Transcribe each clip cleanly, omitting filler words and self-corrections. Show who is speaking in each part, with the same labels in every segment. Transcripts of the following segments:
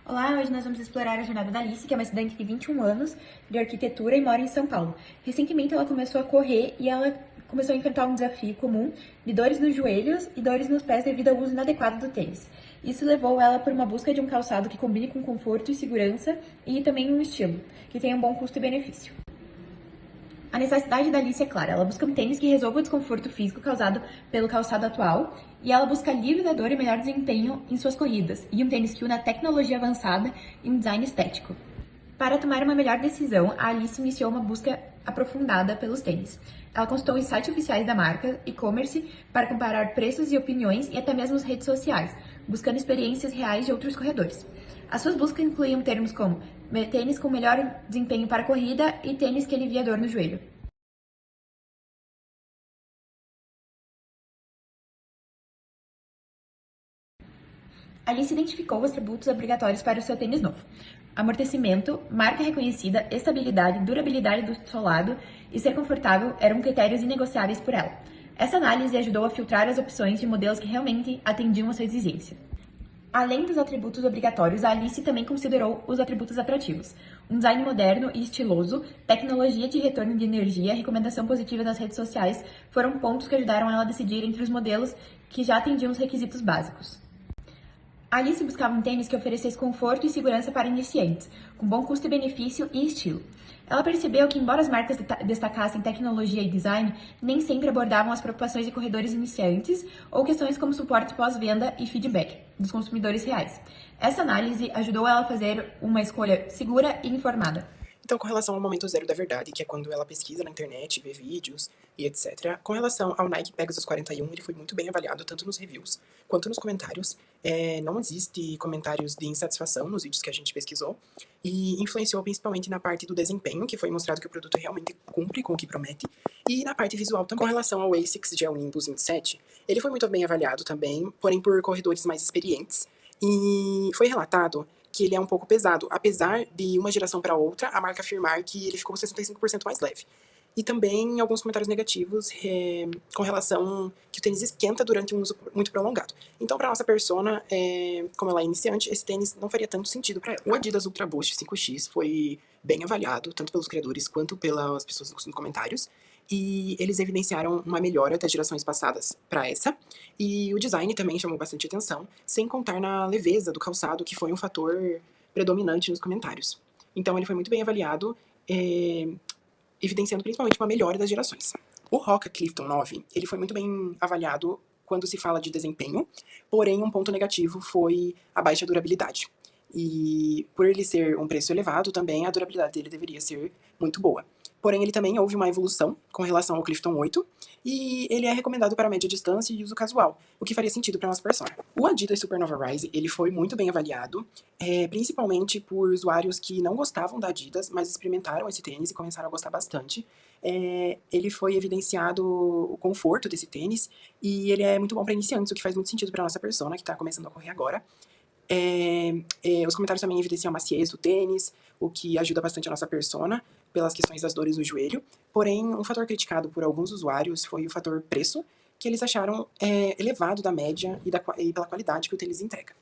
Speaker 1: Olá, hoje nós vamos explorar a jornada da Alice, que é uma estudante de 21 anos, de arquitetura e mora em São Paulo. Recentemente ela começou a correr e ela começou a enfrentar um desafio comum de dores nos joelhos e dores nos pés devido ao uso inadequado do tênis. Isso levou ela por uma busca de um calçado que combine com conforto e segurança e também um estilo, que tenha um bom custo e benefício. A necessidade da Alice é clara. Ela busca um tênis que resolva o desconforto físico causado pelo calçado atual e ela busca alívio da dor e melhor desempenho em suas corridas, e um tênis que une a tecnologia avançada e um design estético. Para tomar uma melhor decisão, a Alice iniciou uma busca aprofundada pelos tênis. Ela consultou os sites oficiais da marca, e-commerce, para comparar preços e opiniões e até mesmo as redes sociais, buscando experiências reais de outros corredores. As suas buscas incluíam termos como tênis com melhor desempenho para corrida e tênis que alivia a dor no joelho. Alice identificou os atributos obrigatórios para o seu tênis novo: amortecimento, marca reconhecida, estabilidade, durabilidade do solado e ser confortável eram critérios inegociáveis por ela. Essa análise ajudou a filtrar as opções de modelos que realmente atendiam a sua exigência. Além dos atributos obrigatórios, a Alice também considerou os atributos atrativos: um design moderno e estiloso, tecnologia de retorno de energia, recomendação positiva nas redes sociais foram pontos que ajudaram ela a decidir entre os modelos que já atendiam os requisitos básicos. Alice buscava um tênis que oferecesse conforto e segurança para iniciantes, com bom custo-benefício e estilo. Ela percebeu que, embora as marcas destacassem tecnologia e design, nem sempre abordavam as preocupações de corredores iniciantes ou questões como suporte pós-venda e feedback dos consumidores reais. Essa análise ajudou ela a fazer uma escolha segura e informada.
Speaker 2: Então, com relação ao momento zero da verdade, que é quando ela pesquisa na internet, vê vídeos e etc., com relação ao Nike Pegasus 41, ele foi muito bem avaliado, tanto nos reviews quanto nos comentários. Não existe comentários de insatisfação nos vídeos que a gente pesquisou, e influenciou principalmente na parte do desempenho, que foi mostrado que o produto realmente cumpre com o que promete, e na parte visual também. Com relação ao ASICS Gel Nimbus 27, ele foi muito bem avaliado também, porém por corredores mais experientes, e foi relatado que ele é um pouco pesado, apesar de uma geração para outra a marca afirmar que ele ficou 65% mais leve. E também alguns comentários negativos com relação que o tênis esquenta durante um uso muito prolongado. Então, para nossa persona, como ela é iniciante, esse tênis não faria tanto sentido para ela. O Adidas Ultra Boost 5X foi bem avaliado, tanto pelos criadores quanto pelas pessoas nos comentários, e eles evidenciaram uma melhora das gerações passadas para essa, e o design também chamou bastante atenção, sem contar na leveza do calçado, que foi um fator predominante nos comentários. Então ele foi muito bem avaliado, evidenciando principalmente uma melhora das gerações. O Hoka Clifton 9, ele foi muito bem avaliado quando se fala de desempenho, porém um ponto negativo foi a baixa durabilidade. E por ele ser um preço elevado, também a durabilidade dele deveria ser muito boa. Porém, ele também houve uma evolução com relação ao Clifton 8, e ele é recomendado para média distância e uso casual, o que faria sentido para nossa persona. O Adidas Supernova Rise, ele foi muito bem avaliado, principalmente por usuários que não gostavam da Adidas, mas experimentaram esse tênis e começaram a gostar bastante. Ele foi evidenciado o conforto desse tênis, e ele é muito bom para iniciantes, o que faz muito sentido para nossa persona, que está começando a correr agora. Os comentários também evidenciam a maciez do tênis, o que ajuda bastante a nossa persona, pelas questões das dores no joelho. Porém, um fator criticado por alguns usuários foi o fator preço, que eles acharam elevado da média e pela qualidade que o tênis entrega.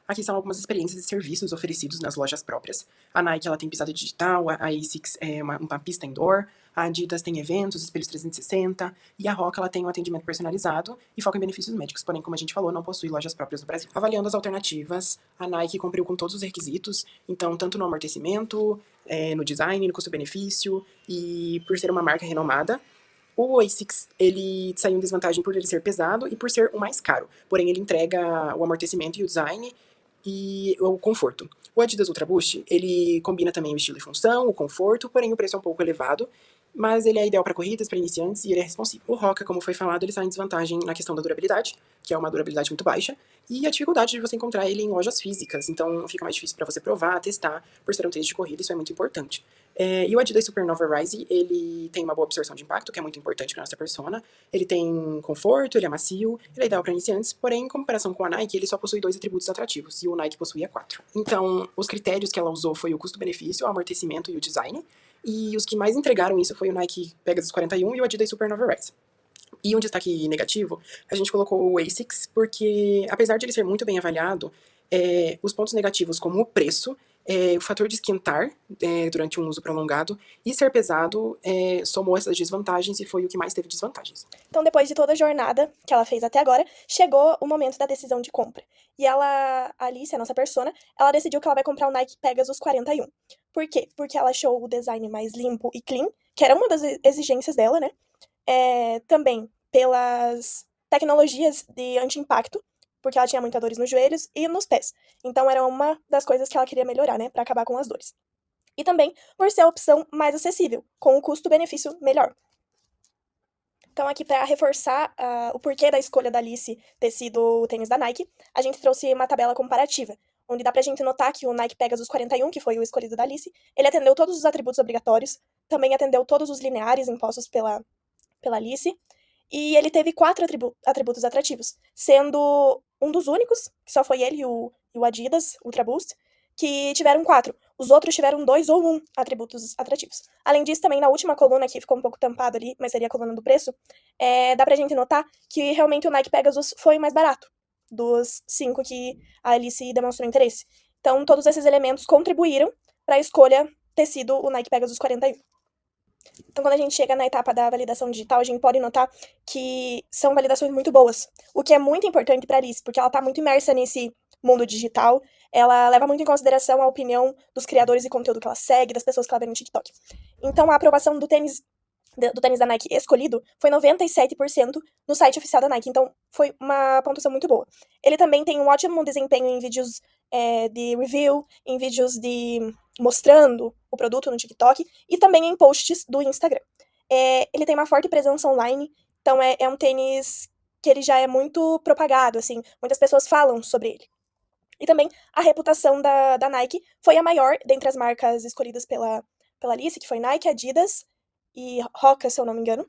Speaker 2: Aqui são algumas experiências e serviços oferecidos nas lojas próprias. A Nike ela tem pisada digital, a ASICS é uma pista indoor, a Adidas tem eventos, espelhos 360, e a Roca ela tem um atendimento personalizado e foca em benefícios médicos, porém, como a gente falou, não possui lojas próprias no Brasil. Avaliando as alternativas, a Nike cumpriu com todos os requisitos, então tanto no amortecimento, no design, no custo-benefício, e por ser uma marca renomada, o ASICS, ele saiu em desvantagem por ele ser pesado e por ser o mais caro, porém ele entrega o amortecimento e o design e o conforto. O Adidas Ultra Boost, ele combina também o estilo e função, o conforto, porém o preço é um pouco elevado, mas ele é ideal para corridas, para iniciantes e ele é responsivo. O Roca, como foi falado, ele está em desvantagem na questão da durabilidade, que é uma durabilidade muito baixa, e a dificuldade de você encontrar ele em lojas físicas, então fica mais difícil para você provar, testar, por ser um tênis de corrida, isso é muito importante. E o Adidas Supernova Rise, ele tem uma boa absorção de impacto, que é muito importante para nossa persona, ele tem conforto, ele é macio, ele é ideal para iniciantes, porém, em comparação com a Nike, ele só possui 2 atributos atrativos, e o Nike possuía 4. Então, os critérios que ela usou foi o custo-benefício, o amortecimento e o design, e os que mais entregaram isso foi o Nike Pegasus 41 e o Adidas Supernova Rise. E um destaque negativo, a gente colocou o ASICS, porque apesar de ele ser muito bem avaliado, os pontos negativos, como o preço, o fator de esquentar durante um uso prolongado e ser pesado, somou essas desvantagens e foi o que mais teve desvantagens.
Speaker 3: Então, depois de toda a jornada que ela fez até agora, chegou o momento da decisão de compra. E ela, a Alice, a nossa persona, ela decidiu que ela vai comprar o Nike Pegasus 41. Por quê? Porque ela achou o design mais limpo e clean, que era uma das exigências dela, né? Também pelas tecnologias de anti-impacto, porque ela tinha muitas dores nos joelhos e nos pés. Então, era uma das coisas que ela queria melhorar, né? Pra acabar com as dores. E também por ser a opção mais acessível, com um custo-benefício melhor. Então, aqui para reforçar o porquê da escolha da Alice ter sido o tênis da Nike, a gente trouxe uma tabela comparativa, onde dá pra gente notar que o Nike Pegasus 41, que foi o escolhido da Alice, ele atendeu todos os atributos obrigatórios, também atendeu todos os lineares impostos pela Alice, e ele teve 4 atributos atrativos, sendo um dos únicos, que só foi ele e o Adidas Ultra Boost, que tiveram 4. Os outros tiveram 2 ou 1 atributos atrativos. Além disso, também na última coluna, que ficou um pouco tampado ali, mas seria a coluna do preço, dá pra gente notar que realmente o Nike Pegasus foi mais barato dos 5 que a Alice demonstrou interesse. Então, todos esses elementos contribuíram para a escolha ter sido o Nike Pegasus 41. Então, quando a gente chega na etapa da validação digital, a gente pode notar que são validações muito boas, o que é muito importante para a Alice, porque ela está muito imersa nesse mundo digital, ela leva muito em consideração a opinião dos criadores de conteúdo que ela segue, das pessoas que ela vê no TikTok. Então, a aprovação do tênis da Nike escolhido foi 97% no site oficial da Nike, então foi uma pontuação muito boa. Ele também tem um ótimo desempenho em vídeos de review, em vídeos de mostrando o produto no TikTok e também em posts do Instagram. Ele tem uma forte presença online, então é um tênis que ele já é muito propagado, assim, muitas pessoas falam sobre ele. E também a reputação da Nike foi a maior dentre as marcas escolhidas pela Alice, que foi Nike, Adidas e Hoka, se eu não me engano.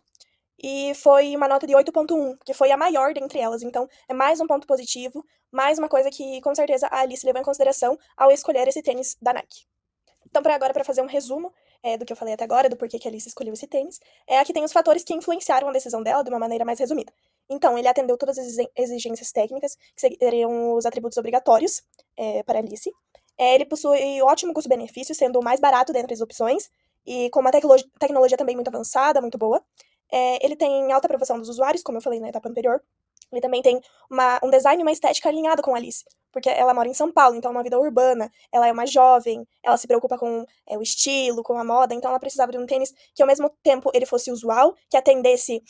Speaker 3: E foi uma nota de 8.1, que foi a maior dentre elas. Então, é mais um ponto positivo, mais uma coisa que, com certeza, a Alice levou em consideração ao escolher esse tênis da Nike. Então, para fazer um resumo do que eu falei até agora, do porquê que a Alice escolheu esse tênis, aqui tem os fatores que influenciaram a decisão dela de uma maneira mais resumida. Então, ele atendeu todas as exigências técnicas, que seriam os atributos obrigatórios para a Alice. Ele possui ótimo custo-benefício, sendo o mais barato dentre as opções, e com uma tecnologia também muito avançada, muito boa. Ele tem alta aprovação dos usuários, como eu falei na etapa anterior. Ele também tem um design e uma estética alinhado com a Alice, porque ela mora em São Paulo, então é uma vida urbana, ela é uma jovem, ela se preocupa com o estilo, com a moda, então ela precisava de um tênis que, ao mesmo tempo, ele fosse usual, que atendesse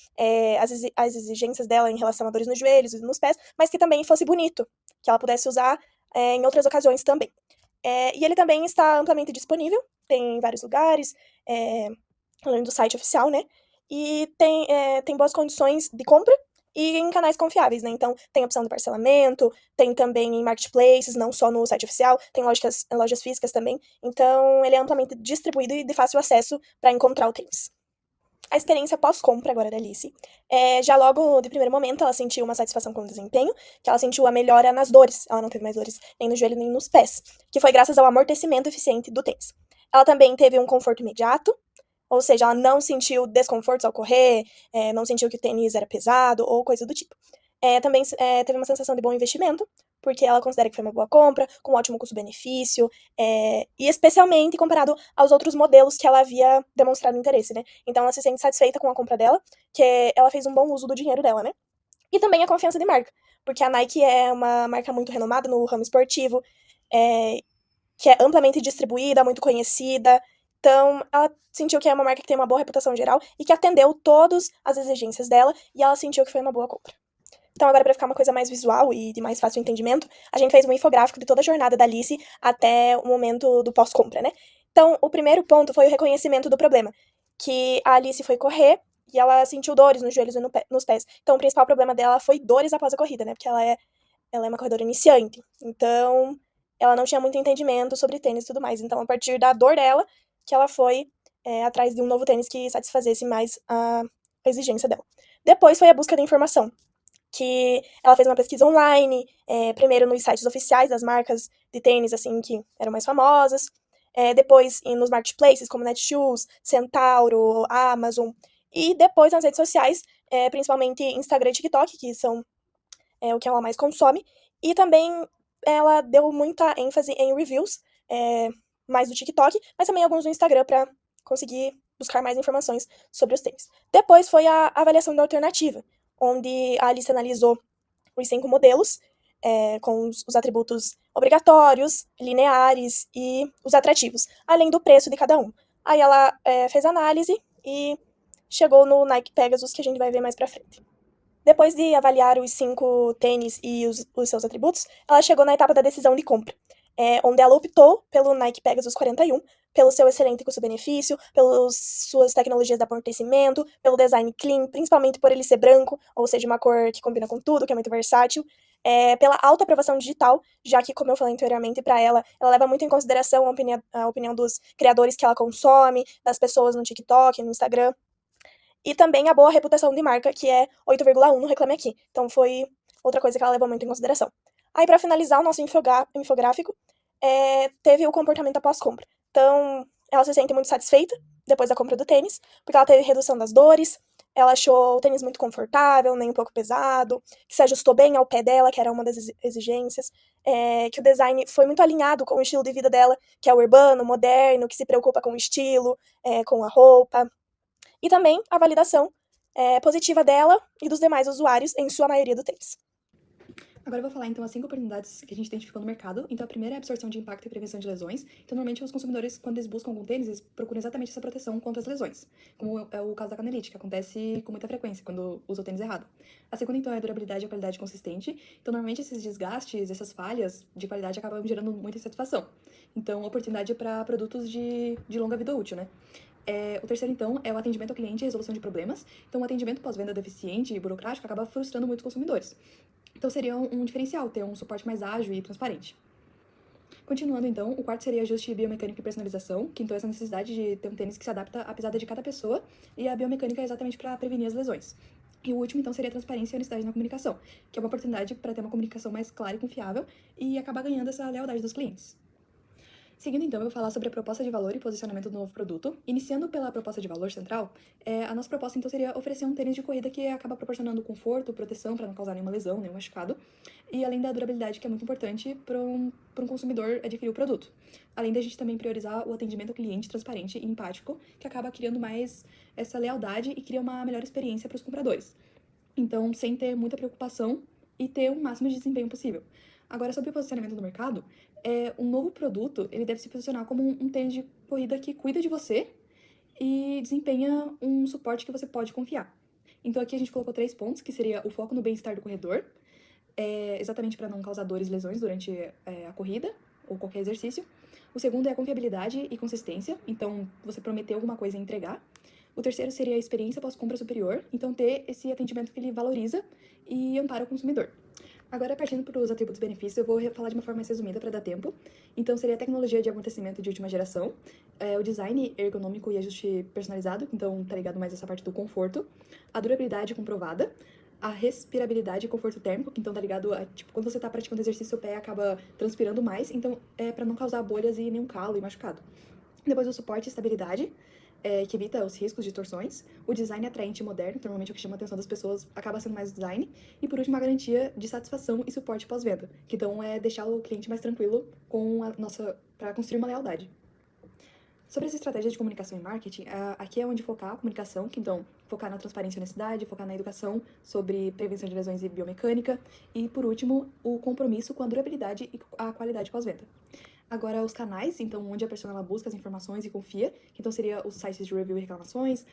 Speaker 3: as exigências dela em relação a dores nos joelhos e nos pés, mas que também fosse bonito, que ela pudesse usar em outras ocasiões também. E ele também está amplamente disponível, tem em vários lugares, além do site oficial, né? E tem boas condições de compra e em canais confiáveis, né? Então, tem opção de parcelamento, tem também em marketplaces, não só no site oficial, tem lojas físicas também. Então, ele é amplamente distribuído e de fácil acesso para encontrar o tênis. A experiência pós-compra agora da Alice. Já logo de primeiro momento, ela sentiu uma satisfação com o desempenho, que ela sentiu a melhora nas dores. Ela não teve mais dores nem no joelho nem nos pés, que foi graças ao amortecimento eficiente do tênis. Ela também teve um conforto imediato, ou seja, ela não sentiu desconfortos ao correr, não sentiu que o tênis era pesado ou coisa do tipo. Também teve uma sensação de bom investimento, porque ela considera que foi uma boa compra, com um ótimo custo-benefício, e especialmente comparado aos outros modelos que ela havia demonstrado interesse, né? Então ela se sente satisfeita com a compra dela, que ela fez um bom uso do dinheiro dela, né? E também a confiança de marca, porque a Nike é uma marca muito renomada no ramo esportivo, que é amplamente distribuída, muito conhecida. Então, ela sentiu que é uma marca que tem uma boa reputação geral e que atendeu todas as exigências dela, e ela sentiu que foi uma boa compra. Então, agora, para ficar uma coisa mais visual e de mais fácil entendimento, a gente fez um infográfico de toda a jornada da Alice até o momento do pós-compra, né? Então, o primeiro ponto foi o reconhecimento do problema, que a Alice foi correr e ela sentiu dores nos joelhos e nos pés. Então, o principal problema dela foi dores após a corrida, né? Porque ela é uma corredora iniciante. Então, ela não tinha muito entendimento sobre tênis e tudo mais. Então, a partir da dor dela, que ela foi atrás de um novo tênis que satisfazesse mais a exigência dela. Depois foi a busca da informação, que ela fez uma pesquisa online, primeiro nos sites oficiais das marcas de tênis, assim, que eram mais famosas, depois nos marketplaces como Netshoes, Centauro, Amazon, e depois nas redes sociais, principalmente Instagram e TikTok, que são o que ela mais consome. E também ela deu muita ênfase em reviews, mais do TikTok, mas também alguns do Instagram para conseguir buscar mais informações sobre os tênis. Depois foi a avaliação da alternativa, onde a Alice analisou os 5 modelos, com os atributos obrigatórios, lineares e os atrativos, além do preço de cada um. Aí ela fez a análise e chegou no Nike Pegasus, que a gente vai ver mais pra frente. Depois de avaliar os 5 tênis e os seus atributos, ela chegou na etapa da decisão de compra, onde ela optou pelo Nike Pegasus 41, pelo seu excelente custo-benefício, pelas suas tecnologias de amortecimento, pelo design clean, principalmente por ele ser branco, ou seja, uma cor que combina com tudo, que é muito versátil, pela alta aprovação digital, já que, como eu falei anteriormente, para ela leva muito em consideração a opinião dos criadores que ela consome, das pessoas no TikTok, no Instagram, e também a boa reputação de marca, que é 8,1 no Reclame Aqui. Então foi outra coisa que ela levou muito em consideração. Aí, para finalizar o nosso infográfico, teve o comportamento após compra. Então, ela se sente muito satisfeita depois da compra do tênis, porque ela teve redução das dores, ela achou o tênis muito confortável, nem um pouco pesado, que se ajustou bem ao pé dela, que era uma das exigências, que o design foi muito alinhado com o estilo de vida dela, que é o urbano, moderno, que se preocupa com o estilo, com a roupa. E também a validação positiva dela e dos demais usuários, em sua maioria do tênis.
Speaker 4: Agora eu vou falar, então, as 5 oportunidades que a gente identificou no mercado. Então, a primeira é a absorção de impacto e prevenção de lesões. Então, normalmente, os consumidores, quando eles buscam algum tênis, eles procuram exatamente essa proteção contra as lesões, como é o caso da canelite, que acontece com muita frequência quando usa o tênis errado. A segunda, então, é a durabilidade e a qualidade consistente. Então, normalmente, esses desgastes, essas falhas de qualidade acabam gerando muita insatisfação. Então, oportunidade para produtos de longa vida útil, né? O terceiro, então, é o atendimento ao cliente e resolução de problemas. Então, o atendimento pós-venda deficiente e burocrático acaba frustrando muitos consumidores. Então, seria um diferencial ter um suporte mais ágil e transparente. Continuando, então, o quarto seria ajuste biomecânico e personalização, que então é essa necessidade de ter um tênis que se adapta à pisada de cada pessoa, e a biomecânica é exatamente para prevenir as lesões. E o último, então, seria a transparência e honestidade na comunicação, que é uma oportunidade para ter uma comunicação mais clara e confiável e acabar ganhando essa lealdade dos clientes. Seguindo, então, eu vou falar sobre a proposta de valor e posicionamento do novo produto. Iniciando pela proposta de valor central, a nossa proposta, então, seria oferecer um tênis de corrida que acaba proporcionando conforto, proteção para não causar nenhuma lesão, nenhum machucado, e além da durabilidade, que é muito importante para um consumidor adquirir o produto. Além da gente também priorizar o atendimento ao cliente transparente e empático, que acaba criando mais essa lealdade e cria uma melhor experiência para os compradores. Então, sem ter muita preocupação e ter o máximo de desempenho possível. Agora, sobre o posicionamento no mercado, um novo produto, ele deve se posicionar como um tênis de corrida que cuida de você e desempenha um suporte que você pode confiar. Então, aqui a gente colocou 3 pontos, que seria o foco no bem-estar do corredor, exatamente para não causar dores e lesões durante a corrida ou qualquer exercício. O segundo é a confiabilidade e consistência, então você prometeu alguma coisa e entregar. O terceiro seria a experiência pós-compra superior, então ter esse atendimento que ele valoriza e ampara o consumidor. Agora, partindo para os atributos e benefícios, eu vou falar de uma forma mais resumida para dar tempo. Então, seria a tecnologia de amortecimento de última geração, o design ergonômico e ajuste personalizado, então tá ligado mais essa parte do conforto, a durabilidade comprovada, a respirabilidade e conforto térmico, que então tá ligado a, tipo, quando você tá praticando exercício, seu pé acaba transpirando mais, então é para não causar bolhas e nenhum calo e machucado. Depois o suporte e estabilidade, que evita os riscos de torções, o design atraente e moderno, normalmente o que chama a atenção das pessoas acaba sendo mais o design, e por último a garantia de satisfação e suporte pós-venda, que então é deixar o cliente mais tranquilo para construir uma lealdade. Sobre essa estratégia de comunicação e marketing, aqui é onde focar a comunicação, que então focar na transparência e honestidade, focar na educação sobre prevenção de lesões e biomecânica, e por último, o compromisso com a durabilidade e a qualidade pós-venda. Agora, os canais, então, onde a pessoa ela busca as informações e confia, que então seria os sites de review e reclamações,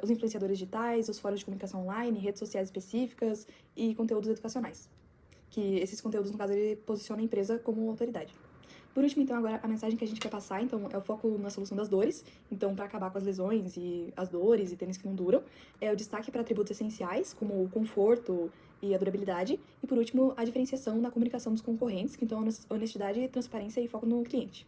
Speaker 4: os influenciadores digitais, os fóruns de comunicação online, redes sociais específicas e conteúdos educacionais. Que esses conteúdos, no caso, ele posiciona a empresa como autoridade. Por último, então, agora a mensagem que a gente quer passar, então, é o foco na solução das dores, então, para acabar com as lesões e as dores e tênis que não duram, é o destaque para atributos essenciais, como o conforto e a durabilidade, e por último, a diferenciação na comunicação dos concorrentes, que então, honestidade, transparência e foco no cliente.